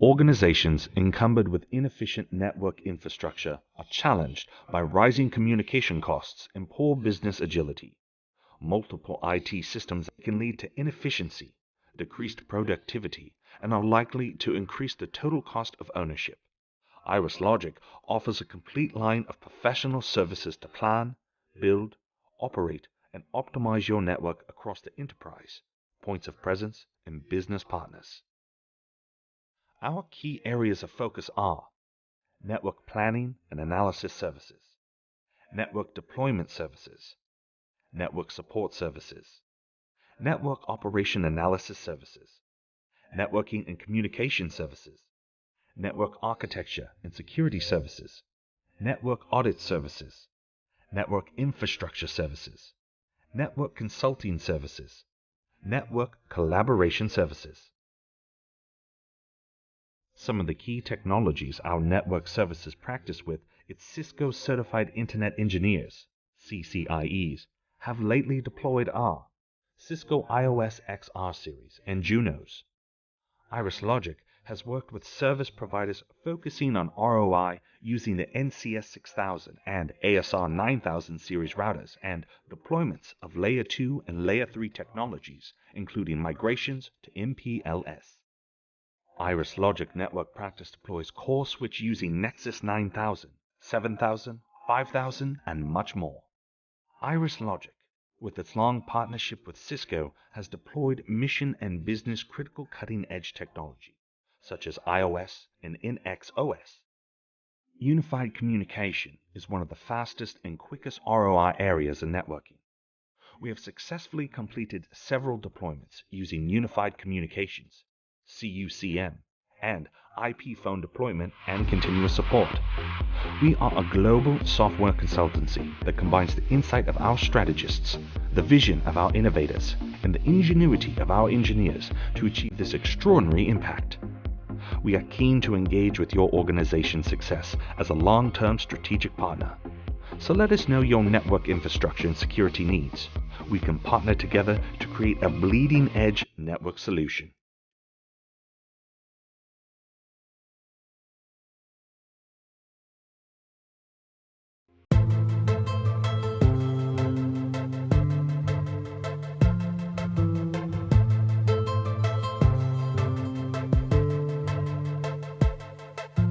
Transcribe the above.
Organizations encumbered with inefficient network infrastructure are challenged by rising communication costs and poor business agility. Multiple IT systems can lead to inefficiency, decreased productivity, and are likely to increase the total cost of ownership. IrisLogic offers a complete line of professional services to plan, build, operate, and optimize your network across the enterprise, points of presence, and business partners. Our key areas of focus are network planning and analysis services, network deployment services, network support services, network operation analysis services, networking and communication services, network architecture and security services, network audit services, network infrastructure services, network consulting services, network collaboration services. Some of the key technologies our network services practice with its Cisco Certified Internet Engineers, CCIEs, have lately deployed are Cisco IOS XR series and Junos. IrisLogic has worked with service providers focusing on ROI using the NCS 6000 and ASR 9000 series routers and deployments of Layer 2 and Layer 3 technologies, including migrations to MPLS. IrisLogic Network Practice deploys core switch using Nexus 9000, 7000, 5000, and much more. IrisLogic, with its long partnership with Cisco, has deployed mission and business critical cutting-edge technology, such as iOS and NXOS. Unified communication is one of the fastest and quickest ROI areas in networking. We have successfully completed several deployments using unified communications, CUCM, and IP phone deployment and continuous support. We are a global software consultancy that combines the insight of our strategists, the vision of our innovators, and the ingenuity of our engineers to achieve this extraordinary impact. We are keen to engage with your organization's success as a long-term strategic partner. So let us know your network infrastructure and security needs. We can partner together to create a bleeding-edge network solution.